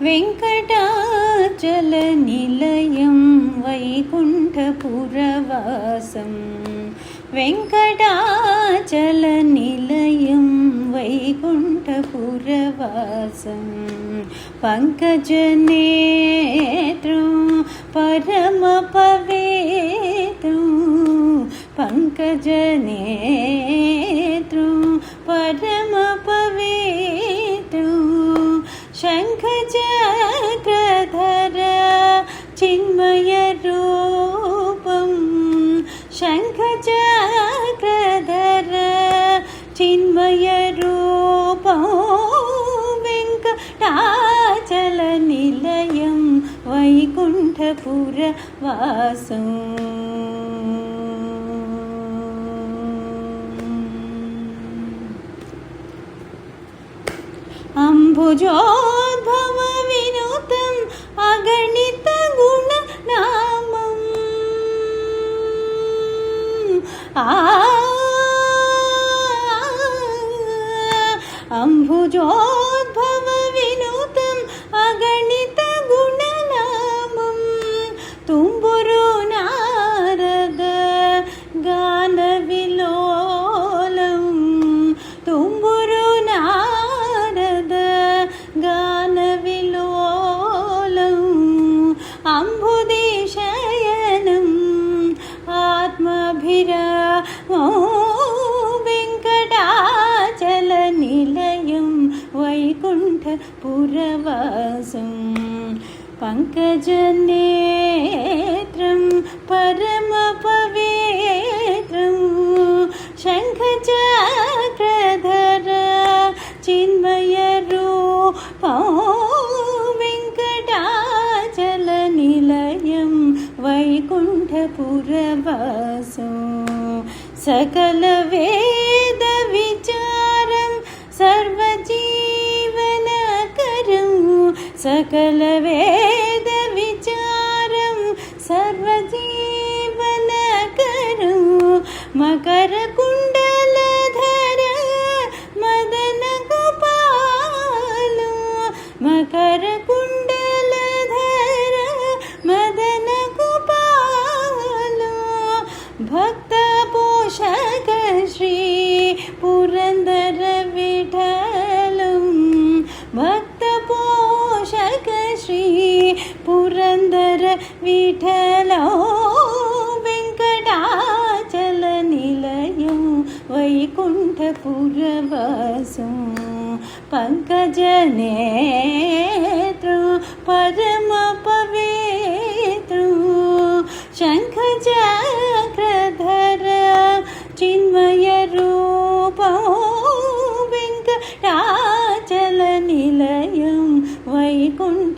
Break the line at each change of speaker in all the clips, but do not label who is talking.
वेङ्कटाचलनिलयं वैकुण्ठपुरवासं वेङ्कटाचलनिलयं वैकुण्ठपुरवासं पङ्कजनेत्रं परमपवित्रं पङ्कजनेत्रं परमपवित्रं शङ्खचक्रधर चिन्मयरूपं शङ्खचक्रधर चिन्मयरूपं वेङ्कटाचलनिलयं वैकुण्ठपुरवासम् अम्बुजोद्भव विनुतम् अगणित गुणनामम् अम्बुजोद्भव विनुतम् अगणित गुणनामम् तुम्बुरु नारद गानविलोलम् तुम्बुरु नारद गानविलोलम् अम्बुदीशयनम् आत्मभिरामो वेङ्कटाचलनिलयं वैकुण्ठपुरवासं पङ्कजनेत्रं परमपवित्रं शङ्खचक्रधर चिन्मयरूपं वेङ्कटाचलनिलयं वैकुण्ठपुरवासं सकलवेदविचारं सर्वजीवनकरं सकलवेदविचारं सर्वजीवनकरं मकरकुण्डलधर मदनगोपाल मकरकुण्डलधर मदनगोपाल भक्तपोषक श्री पुरन्दर विठलं भक्तपोषक श्री पुरन्दर विठलो वेङ्कटाचलनिलयं वैकुण्ठपुरवासं पङ्कजनेत्रं परमपवित्रं शङ्खचक्रधर चिन्मयरूपं वेङ्कटाचलनिलयं वैकुण्ठपुरवासम्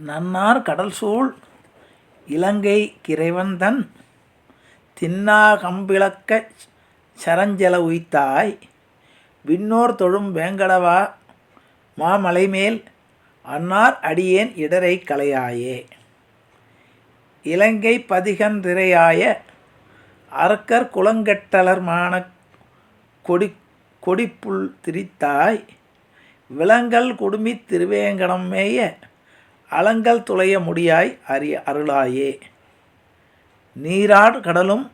நன்னார் கடல்சூழ் இலங்கை கிறைவந்தன் தின்னா கம்பிளக்கச் சரஞ்சல உய்த்தாய் விண்ணோர் தொழும் வேங்கடவா மாமலைமேல் அன்னார் அடியேன் இடரை களையாயே. இலங்கை பதிகன் திரையாய அரக்கர் குளங்கெட்டலர்மான கொடிப்புள் திரித்தாய் விலங்கல் குடுமித் திருவேங்கடம் மேய அலங்கல் துளைய முடியாய் அருளாயே. நீரார் கடலும்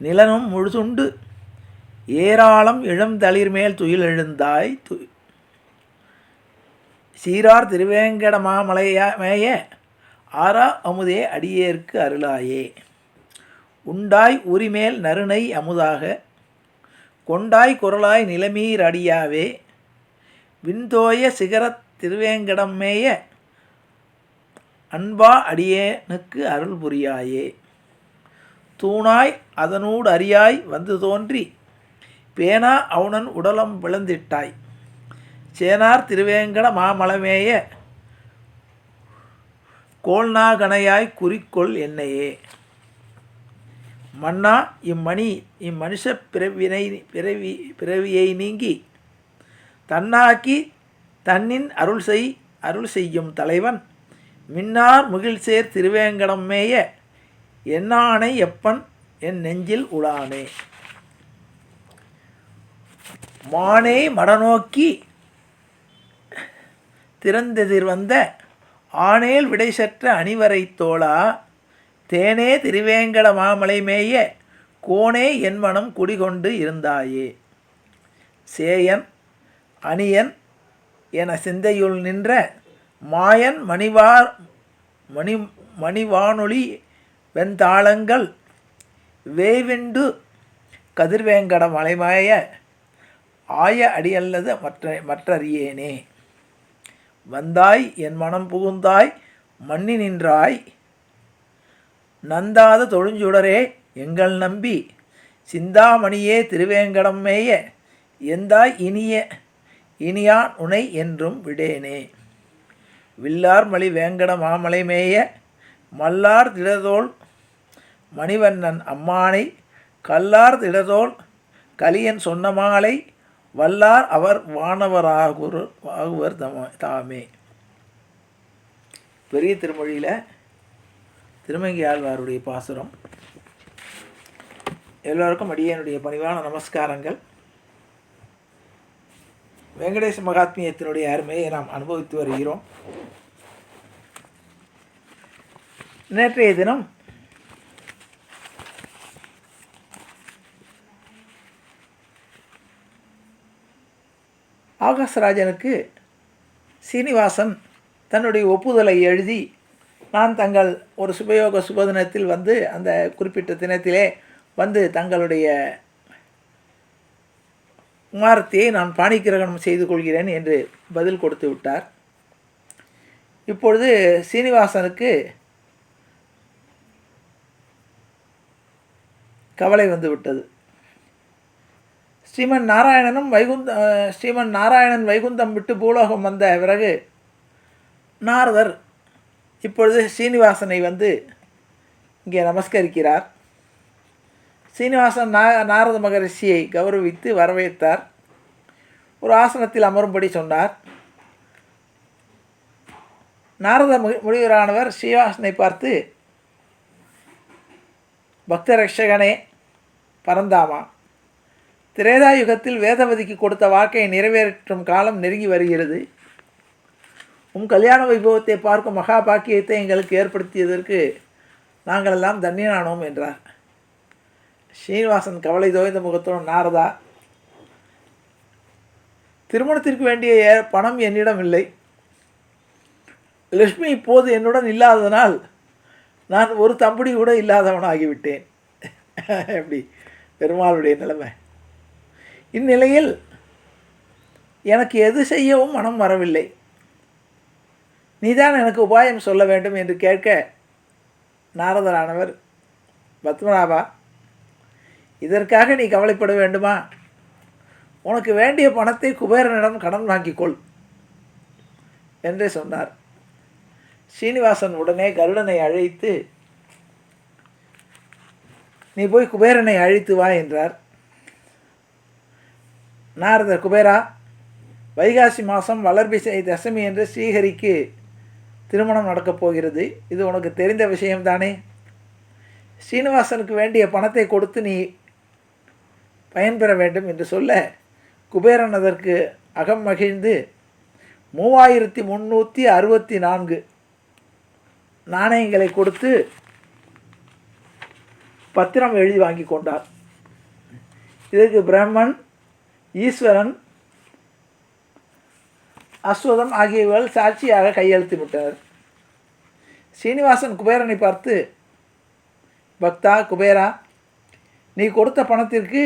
நிலனும் முழுதுண்டு ஏராளம் இளந்தளிர்மேல் துயில் எழுந்தாய் சீரார் திருவேங்கட மாமலைமேய ஆரா அமுதே அடியேற்கு அருளாயே. உண்டாய் உரிமேல் நறுணை அமுதாக கொண்டாய் குரலாய் நிலமீர் அடியாவே விண்தோய சிகரத் திருவேங்கடம் மேய அன்பா அடியேனுக்கு அருள் புரியாயே. தூணாய் அதனூடு அறியாய் வந்து தோன்றி பேனா அவுணன் உடலம் விளந்திட்டாய் சேனார் திருவேங்கட மாமலமேய கோல்நாகனையாய் குறிக்கொள் என்னையே. மன்னா இம்மணி இம்மனுஷ பிறவியை நீங்கி தன்னாக்கி தன்னின் அருள் செய்யும் தலைவன் மின்னார் முகிழ்சேர் திருவேங்கடம் மேய என்னானை எப்பன் என் நெஞ்சில் உளானே. மானே மடநோக்கி திறந்தெதிர் வந்த ஆனேல் விடைசற்ற அணிவரை தோளா தேனே திருவேங்கட மாமலை மேய கோனே என் மனம் குடிகொண்டு இருந்தாயே. சேயன் அணியன் என சிந்தையுள் நின்ற மாயன் மணிவானொலி வெண்தாளங்கள் வேவிண்டு கதிர்வேங்கட மலைமாய ஆய அடியல்லது மற்றறியேனே. வந்தாய் என் மனம் புகுந்தாய் மன்னி நின்றாய் நந்தாத தொழுஞ்சுடரே எங்கள் நம்பி சிந்தாமணியே திருவேங்கடம் மேய எந்தாய் இனியான் உனை என்றும் விடேனே. வில்லார் மலி வேங்கட மாமலை மேய மல்லார் திடதோள் மணிவண்ணன் அம்மானை கல்லார் திடதோள் கலியன் சொன்ன மாலை வல்லார் அவர் வானவராகுவர் தாமே. பெரிய திருமொழியில் திருமங்கை ஆழ்வாருடைய பாசுரம். எல்லோருக்கும் அடியனுடைய பணிவான நமஸ்காரங்கள். வெங்கடேச மகாத்மியத்தினுடைய அருமையை நாம் அனுபவித்து வருகிறோம். நேற்றைய தினம் ஆகாசராஜனுக்கு சீனிவாசன் தன்னுடைய ஒப்புதலை எழுதி நான் தங்கள் ஒரு சுபதினத்தில் வந்து அந்த குறிப்பிட்ட தினத்திலே வந்து தங்களுடைய குமாரத்தையை நான் பாணிக்கிரகணம் செய்து கொள்கிறேன் என்று பதில் கொடுத்து விட்டார். இப்பொழுது சீனிவாசனுக்கு கவலை வந்து விட்டது. ஸ்ரீமன் நாராயணன் வைகுந்தம் விட்டு பூலோகம் வந்த பிறகு நாரதர் இப்பொழுது சீனிவாசனை வந்து இங்கே நமஸ்கரிக்கிறார். சீனிவாசன் நாரத மகரிஷியை கௌரவித்து வரவேற்றார். ஒரு ஆசனத்தில் அமரும்படி சொன்னார். நாரத முனிவரானவர் ஸ்ரீனிவாசனை பார்த்து, பக்த ரக்ஷகனே பரந்தாமா, திரேதாயுகத்தில் வேதவதிக்கு கொடுத்த வாக்கை நிறைவேற்றும் காலம் நெருங்கி வருகிறது. கல்யாண வைபவத்தை பார்க்கும் மகா பாக்கியத்தை எங்களுக்கு ஏற்படுத்தியதற்கு நாங்கள் எல்லாம் தன்யனானோம் என்றார். ஸ்ரீனிவாசன் கவலை தோய்ந்த முகத்துடன், நாரதா, திருமணத்திற்கு வேண்டிய பணம் என்னிடம் இல்லை. லட்சுமி இப்போது என்னுடன் இல்லாததனால் நான் ஒரு தம்படி கூட இல்லாதவன் ஆகிவிட்டேன். எப்படி பெருமாளுடைய நிலைமை. இந்நிலையில் எனக்கு எது செய்யவும் மனம் வரவில்லை. நீதான் எனக்கு உபாயம் சொல்ல வேண்டும் என்று கேட்க நாரதரானவர், பத்மநாபா, இதற்காக நீ கவலைப்பட வேண்டுமா? உனக்கு வேண்டிய பணத்தை குபேரனிடம் கடன் வாங்கிக்கொள் என்றே சொன்னார். ஸ்ரீனிவாசன் உடனே கருடனை அழைத்து, நீ போய் குபேரனை அழைத்து வா என்றார். நாரதர், குபேரா, வைகாசி மாதம் வளர்பிசை தசமி என்று ஸ்ரீஹரிக்கு திருமணம் நடக்கப் போகிறது. இது உனக்கு தெரிந்த விஷயம்தானே? ஸ்ரீனிவாசனுக்கு வேண்டிய பணத்தை கொடுத்து நீ பயன்பெற வேண்டும் என்று சொல்ல, குபேரன் அதற்கு அகம் மகிழ்ந்து 3364 நாணயங்களை கொடுத்து பத்திரம் எழுதி வாங்கி கொண்டார். இதற்கு பிரம்மன், ஈஸ்வரன், அஸ்வதம் ஆகியவர்கள் சாட்சியாக கையெழுத்து விட்டனர். ஸ்ரீனிவாசன் குபேரனை பார்த்து, பக்தா குபேரா, நீ கொடுத்த பணத்திற்கு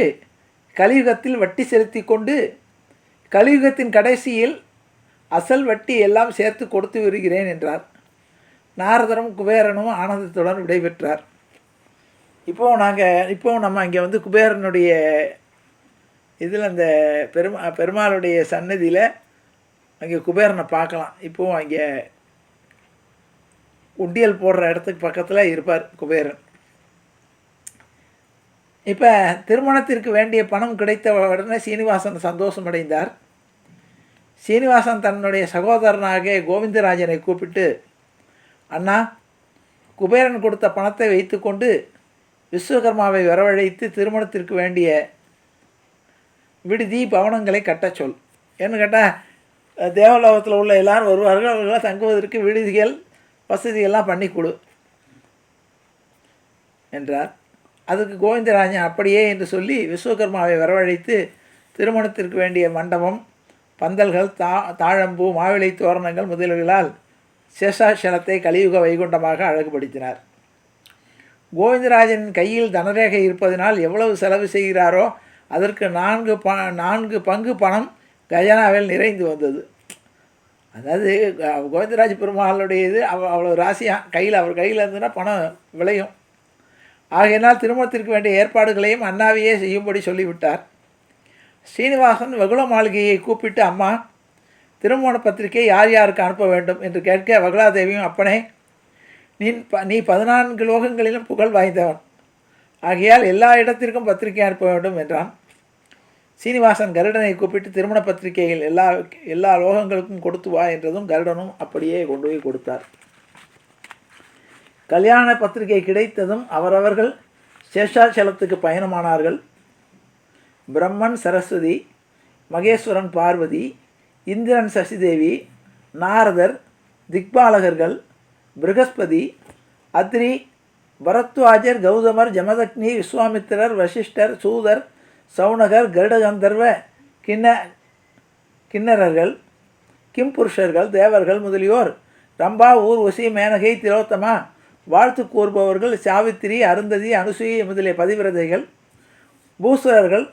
கலியுகத்தில் வட்டி செலுத்தி கொண்டு கலியுகத்தின் கடைசியில் அசல் வட்டி எல்லாம் சேர்த்து கொடுத்து வருகிறேன் என்றார். நாரதரும் குபேரனும் ஆனந்தத்துடன் விடைபெற்றார். இப்போது நம்ம இங்கே வந்து குபேரனுடைய இதில் அந்த பெருமாளுடைய சன்னதியில் அங்கே குபேரனை பார்க்கலாம். இப்போது அங்கே உண்டியல் போடுற இடத்துக்கு பக்கத்தில் இருப்பார் குபேரன். இப்போ திருமணத்திற்கு வேண்டிய பணம் கிடைத்த உடனே சீனிவாசன் சந்தோஷமடைந்தார். சீனிவாசன் தன்னுடைய சகோதரனாக கோவிந்தராஜனை கூப்பிட்டு, அண்ணா, குபேரன் கொடுத்த பணத்தை வைத்துக்கொண்டு விஸ்வகர்மாவை வரவழைத்து திருமணத்திற்கு வேண்டிய விடுதி பவனங்களை கட்டச் சொல். ஏன்னு கேட்டால் தேவலோகத்தில் உள்ள எல்லாரும் வருவார்கள், அவர்களாம் தங்குவதற்கு விடுதிகள் வசதிகள்லாம் பண்ணி கொடு என்றார். அதுக்கு கோவிந்தராஜன் அப்படியே என்று சொல்லி விஸ்வகர்மாவை வரவழைத்து திருமணத்திற்கு வேண்டிய மண்டபம், பந்தல்கள், தாழம்பூ, மாவிலை தோரணங்கள் முதலியவர்களால் சேஷாசலத்தை கலியுக வைகுண்டமாக அழகுபடுத்தினார். கோவிந்தராஜனின் கையில் தனரேகை இருப்பதனால் எவ்வளவு செலவு செய்கிறாரோ அதற்கு 4 பங்கு பணம் கஜனாவில் நிறைந்து வந்தது. அதாவது கோவிந்தராஜ பெருமாளுடைய இது அவ்வளோ ராசியாக அவர் கையில் இருந்ததுன்னா பணம் விளையும். ஆகையினால் திருமணத்திற்கு வேண்டிய ஏற்பாடுகளையும் அண்ணாவையே செய்யும்படி சொல்லிவிட்டார். ஸ்ரீனிவாசன் வகுள மாளிகையை கூப்பிட்டு, அம்மா, திருமண பத்திரிகை யார் யாருக்கு அனுப்ப வேண்டும் என்று கேட்க, வகுலாதேவியும், அப்பனே, நீ 14 லோகங்களிலும் புகழ் வாய்ந்தவன், ஆகையால் எல்லா இடத்திற்கும் பத்திரிகை அனுப்ப வேண்டும் என்றான். சீனிவாசன் கருடனை கூப்பிட்டு திருமண பத்திரிகைகள் எல்லா லோகங்களுக்கும் கொடுத்து வா என்றதும் கருடனும் அப்படியே கொண்டு போய் கொடுத்தார். கல்யாண பத்திரிகை கிடைத்ததும் அவரவர்கள் சேஷாச்சலத்துக்கு பயணமானார்கள். பிரம்மன் சரஸ்வதி, மகேஸ்வரன் பார்வதி, இந்திரன் சசிதேவி, நாரதர், திக்பாலகர்கள், பிருகஸ்பதி, அத்ரி, பரத்வாஜர், கௌதமர், ஜமதக்னி, விஸ்வாமித்திரர், வசிஷ்டர், சூதர், சவுனகர், கருடகந்தர்வ கிண்ணறர்கள், கிம்புருஷர்கள், தேவர்கள் முதலியோர், ரம்பா, ஊர்வசி, மேனகை, திலோத்தமா, வாழ்த்து கூறுபவர்கள், சாவித்திரி, அருந்ததி, அனுசூயை முதலிய பதிவிரதைகள், பூசுரர்கள்,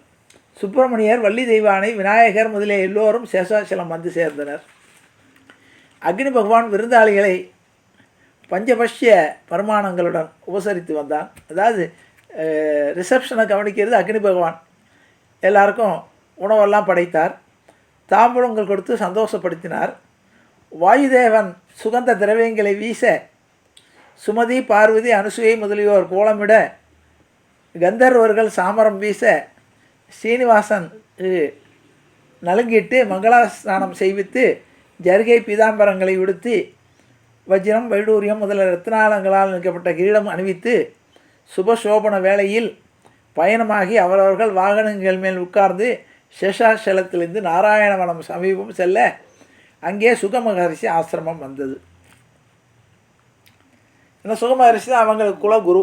சுப்பிரமணியர், வள்ளி தெய்வானை, விநாயகர் முதலிய எல்லோரும் சேஷாச்சலம் வந்து சேர்ந்தனர். அக்னி பகவான் விருந்தாளிகளை பஞ்சபஷ்ய பரிமாணங்களுடன் உபசரித்து வந்தான். அதாவது ரிசப்ஷனை கவனிக்கிறது அக்னி பகவான். எல்லாருக்கும் உணவெல்லாம் படைத்தார், தாம்பூலங்கள் கொடுத்து சந்தோஷப்படுத்தினார். வாயுதேவன் சுகந்த திரவியங்களை வீச சுமதி, பார்வதி, அனுசூயை முதலியோர் கோலமிட, கந்தர்வர்கள் சாமரம் வீச, சீனிவாசன் நலுங்கிட்டு மங்களாஸ்நானம் செய்வித்து ஜருகை பீதாம்பரங்களை உடுத்தி வஜ்ரம், வைடூரியம் முதல ரத்னாலங்களால் நிற்கப்பட்ட கிரீடம் அணிவித்து சுபசோபன வேளையில் பயணமாகி அவரவர்கள் வாகனங்கள் மேல் உட்கார்ந்து சேஷாச்சலத்திலிருந்து நாராயணவனம் சமீபம் செல்ல அங்கே சுகமகரிஷி ஆசிரமம் வந்தது. ஏன்னா சுகமகரிஷி தான் அவங்களுக்கு குலகுரு.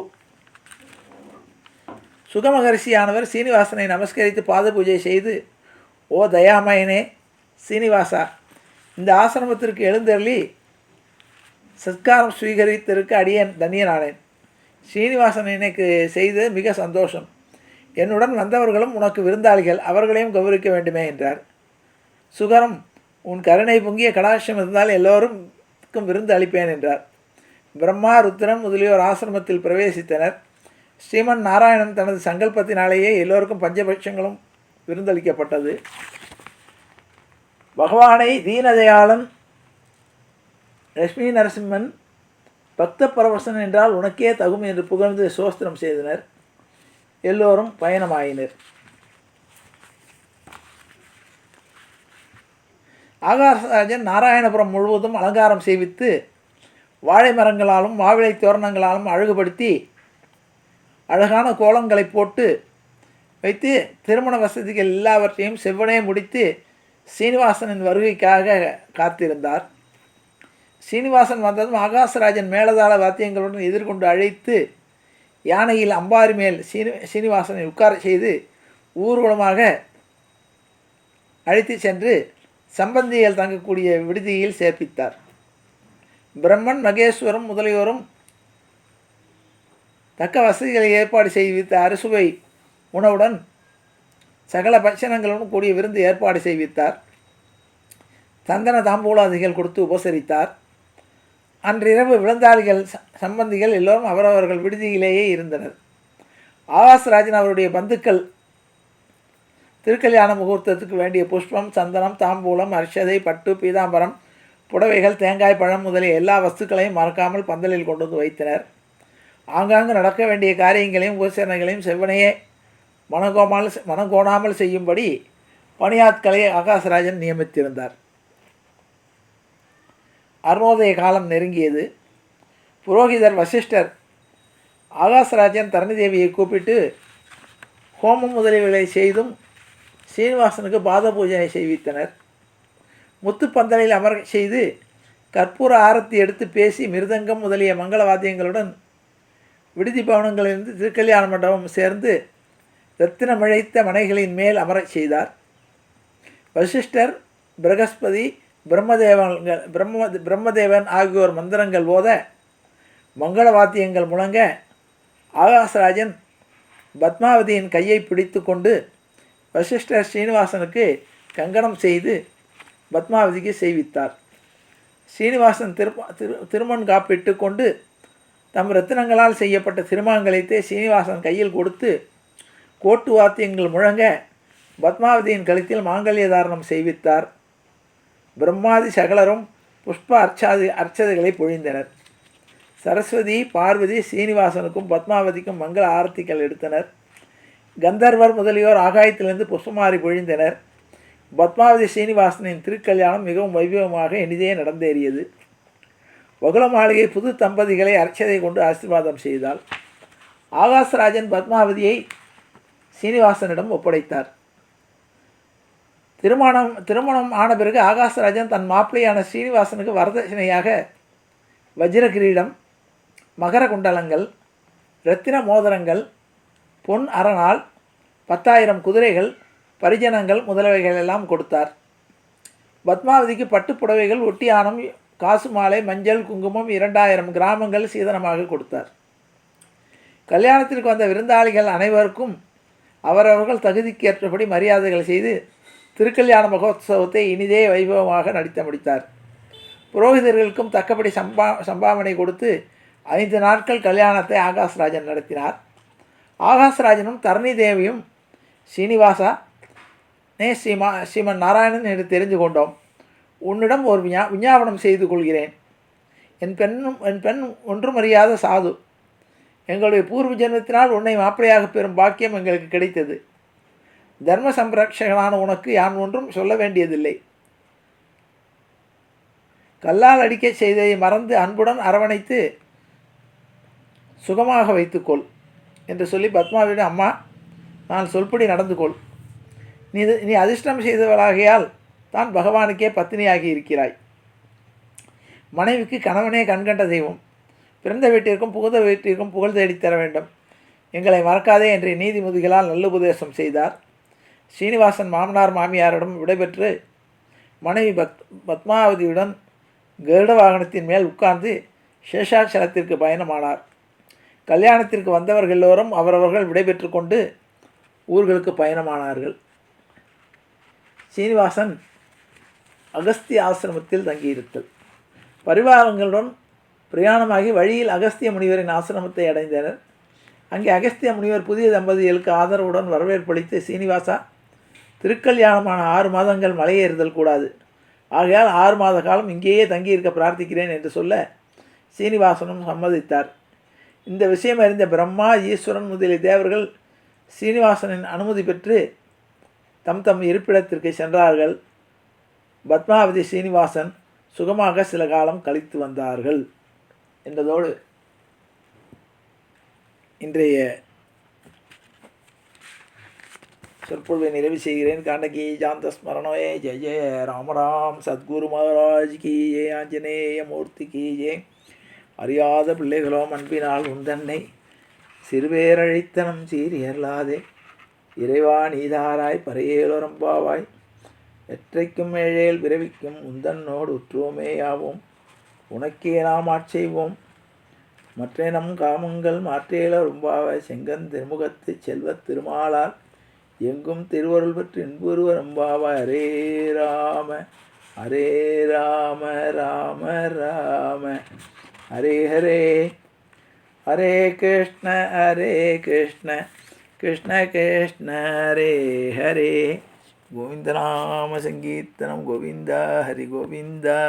சுகமகரிஷியானவர் சீனிவாசனை நமஸ்கரித்து பாத பூஜை செய்து, ஓ தயாமயனே சீனிவாசா, இந்த ஆசிரமத்திற்கு எழுந்தருளி சத்காரம் ஸ்வீகரித்திருக்க அடியேன் தன்யனானேன். ஸ்ரீனிவாசன் எனக்கு செய்து மிக சந்தோஷம். என்னுடன் வந்தவர்களும் உனக்கு விருந்தாளிகள், அவர்களையும் கௌரவிக்க வேண்டுமே என்றார். சுகரம், உன் கருணை பொங்கிய கடாட்சம் இருந்தால் எல்லோருக்கும் விருந்து அளிப்பேன் என்றார். பிரம்மா, ருத்ரன் முதலியோர் ஆசிரமத்தில் பிரவேசித்தனர். ஸ்ரீமன் நாராயணன் தனது சங்கல்பத்தினாலேயே எல்லோருக்கும் பஞ்சபட்சங்களும் விருந்தளிக்கப்பட்டது. பகவானை தீனதயாளன், லட்சுமி நரசிம்மன், பக்த பரவசன் என்றால் உனக்கே தகும் என்று புகழ்ந்து சோஸ்திரம் செய்தனர். எல்லோரும் பயணமாயினர். ஆகாசராஜன் நாராயணபுரம் முழுவதும் அலங்காரம் செய்வித்து வாழை மரங்களாலும் மாவிளை தோரணங்களாலும் அழகுபடுத்தி அழகான கோலங்களை போட்டு வைத்து திருமண வசதிகள் எல்லாவற்றையும் செவ்வனே முடித்து சீனிவாசனின் வருகைக்காக காத்திருந்தார். சீனிவாசன் வந்ததும் ஆகாசராஜன் மேலதாள வாத்தியங்களுடன் எதிர்கொண்டு அழைத்து யானையில் அம்பாரி மேல் சீனிவாசனை உட்கார செய்து ஊர்வலமாக அழைத்து சென்று சம்பந்திகள் தங்கக்கூடிய விடுதியில் சேர்ப்பித்தார். பிரம்மன், மகேஸ்வரம் முதலியோரும் தக்க வசதிகளை ஏற்பாடு செய்வித்த அறுசுவை உணவுடன் சகல பட்சணங்களுடன் கூடிய விருந்து ஏற்பாடு செய்வித்தார். சந்தன தாம்பூலாதிகள் கொடுத்து உபசரித்தார். அன்றிரவு விருந்தாளிகள் சம்பந்திகள் எல்லோரும் அவரவர்கள் விடுதியிலேயே இருந்தனர். ஆகாசராஜன் அவருடைய பந்துக்கள் திருக்கல்யாண முகூர்த்தத்துக்கு வேண்டிய புஷ்பம், சந்தனம், தாம்பூலம், அர்ச்சதை, பட்டு, பீதாம்பரம், புடவைகள், தேங்காய், பழம் முதலிய எல்லா வஸ்துக்களையும் மறக்காமல் பந்தலில் கொண்டு வந்து வைத்தனர். ஆங்காங்கு நடக்க வேண்டிய காரியங்களையும் உபசரணைகளையும் செவ்வனையே மனங்கோணாமல் செய்யும்படி பணியாட்களை ஆகாசராஜன் நியமித்திருந்தார். அருணோதய காலம் நெருங்கியது. புரோகிதர் வசிஷ்டர் ஆகாசராஜன் தரணிதேவியை கூப்பிட்டு ஹோமம் முதலியவைகளை செய்தும் சீனிவாசனுக்கு பாத பூஜனை செய்வித்தனர். முத்துப்பந்தலில் அமர செய்து கற்பூர ஆரத்தி எடுத்து பேசி மிருதங்கம் முதலிய மங்கள வாத்தியங்களுடன் விடுதி பவனங்களிலிருந்து திருக்கல்யாண மண்டபம் சேர்ந்து இரத்தினமிழைத்த மனைகளின் மேல் அமரச் செய்தார். வசிஷ்டர், பிரகஸ்பதி, பிரம்மதேவன் ஆகியோர் மந்திரங்கள் ஓத மங்கள வாத்தியங்கள் முழங்க ஆகாசராஜன் பத்மாவதியின் கையை பிடித்து கொண்டு வசிஷ்டர் ஸ்ரீனிவாசனுக்கு கங்கணம் செய்து பத்மாவதிக்கு செய்வித்தார். ஸ்ரீனிவாசன் திருமண் காப்பிட்டு கொண்டு தம் ரத்தினங்களால் செய்யப்பட்ட திருமாங்கலத்தை ஸ்ரீனிவாசன் கையில் கொடுத்து கோட்டு வாத்தியங்கள் முழங்க பத்மாவதியின் கழுத்தில் மாங்கல்ய தாரணம் செய்வித்தார். பிரம்மாதி சகலரும் புஷ்ப அர்ச்சதைகளை பொழிந்தனர். சரஸ்வதி, பார்வதி சீனிவாசனுக்கும் பத்மாவதிக்கும் மங்கள ஆரத்திகள் எடுத்தனர். கந்தர்வர் முதலியோர் ஆகாயத்திலிருந்து புஷ்பமாரி பொழிந்தனர். பத்மாவதி சீனிவாசனின் திருக்கல்யாணம் மிகவும் வைபவமாக இனிதே நடந்தேறியது. வகுல மாளிகை புது தம்பதிகளை அர்ச்சதை கொண்டு ஆசீர்வாதம் செய்தாள். ஆகாசராஜன் பத்மாவதியை சீனிவாசனிடம் ஒப்படைத்தார். திருமணம் ஆன பிறகு ஆகாசராஜன் தன் மாப்பிள்ளையான ஸ்ரீனிவாசனுக்கு வரதட்சணையாக வஜ்ர கிரீடம், மகர குண்டலங்கள், இரத்தின மோதிரங்கள், பொன் அரணால், 10,000 குதிரைகள், பரிஜனங்கள் முதலவைகள் எல்லாம் கொடுத்தார். பத்மாவதிக்கு பட்டுப்புடவைகள், ஒட்டியானம், காசு மாலை, மஞ்சள், குங்குமம் 2000 கிராமங்கள் சீதனமாக கொடுத்தார். கல்யாணத்திற்கு வந்த விருந்தாளிகள் அனைவருக்கும் அவரவர்கள் தகுதிக்கேற்றபடி மரியாதைகள் செய்து திருக்கல்யாண மகோத்சவத்தை இனிதே வைபவமாக நடத்தி முடித்தார். புரோகிதர்களுக்கும் தக்கபடி சம்பாவனை கொடுத்து 5 நாட்கள் கல்யாணத்தை ஆகாசராஜன் நடத்தினார். ஆகாசராஜனும் தரணி தேவியும் ஸ்ரீனிவாசா, ஸ்ரீமன் நாராயணன் என்று தெரிந்து கொண்டோம். உன்னிடம் ஒரு விஞ்ஞாபனம் செய்து கொள்கிறேன். என் பெண் ஒன்றும் அறியாத சாது. எங்களுடைய பூர்வ ஜென்மத்தினால் உன்னை மாப்பிளையாக பெறும் பாக்கியம் எங்களுக்கு கிடைத்தது. தர்ம சம்ரட்சகனான உனக்கு யான் ஒன்றும் சொல்ல வேண்டியதில்லை. கல்லால் அடிக்க செய்ததை மறந்து அன்புடன் அரவணைத்து சுகமாக வைத்துக்கொள் என்று சொல்லி பத்மாவிடம், அம்மா, நான் சொல்படி நடந்து கொள். நீ அதிர்ஷ்டம் செய்தவளாகையால் தான் பகவானுக்கே பத்தினியாகி இருக்கிறாய். மனைவிக்கு கணவனே கண்கண்ட தெய்வம். பிறந்த வீட்டிற்கும் புகுந்த வீட்டிற்கும் புகழ் தேடித்தர வேண்டும். எங்களை மறக்காதே என்று நீதிமுதிகளால் நல்லுபதேசம் செய்தார். ஸ்ரீனிவாசன் மாமனார் மாமியாரிடம் விடைபெற்று மனைவி பத்மாவதியுடன் கருட வாகனத்தின் மேல் உட்கார்ந்து சேஷாச்சலத்திற்கு பயணமானார். கல்யாணத்திற்கு வந்தவர்கள் எல்லோரும் அவரவர்கள் விடைபெற்று கொண்டு ஊர்களுக்கு பயணமானார்கள். சீனிவாசன் அகஸ்திய ஆசிரமத்தில் தங்கியிருத்தல். பரிவாரங்களுடன் பிரயாணமாகி வழியில் அகஸ்திய முனிவரின் ஆசிரமத்தை அடைந்தனர். அங்கே அகஸ்திய முனிவர் புதிய தம்பதிகளுக்கு ஆதரவுடன் வரவேற்பளித்து, சீனிவாசா, திருக்கல்யாணமான 6 மாதங்கள் மலையேறுதல் கூடாது. ஆகையால் 6 மாத காலம் இங்கேயே தங்கியிருக்க பிரார்த்திக்கிறேன் என்று சொல்ல சீனிவாசனும் சம்மதித்தார். இந்த விஷயம் அறிந்த பிரம்மா, ஈஸ்வரன் முதலிய தேவர்கள் சீனிவாசனின் அனுமதி பெற்று தம் இருப்பிடத்திற்கு சென்றார்கள். பத்மாவதி சீனிவாசன் சுகமாக சில காலம் கழித்து வந்தார்கள் என்றதோடு இன்றைய சொற்பொழிவை நிறைவு செய்கிறேன். காண்டகி ஜாந்த ஸ்மரணோயே ஜெய ஜெய ராமராம் சத்குரு மகாராஜ் கி ஜெய, ஆஞ்சநேய மூர்த்தி கி ஜெய. அறியாத பிள்ளைகளோ அன்பினால் உந்தன்னை சிறுபேரழித்தனம் சீரியர்லாதே. இறைவா நீதாராய் பரையேலொரம்பாவாய். எற்றைக்கும் ஏழேல் விரைவிக்கும் உந்தன்னோடு உற்றுவோமேயாவோம். உனக்கே நாம் ஆட்செய்வோம். மற்ற நம் காமங்கள் மாற்றேல ரொம்பாவாய். செங்கன் திருமுகத்து செல்வத் திருமாலால் எங்கும் திருவருள் பெற்று இன்புருவ ரொம்பாவாய். ஹரே ராம ஹரே ராம ராம ராம ஹரே ஹரே. ஹரே கிருஷ்ண கிருஷ்ண கிருஷ்ண ஹரே ஹரே. கோவிந்தநாம சங்கீர்த்தனம். கோவிந்தா ஹரி கோவிந்தா.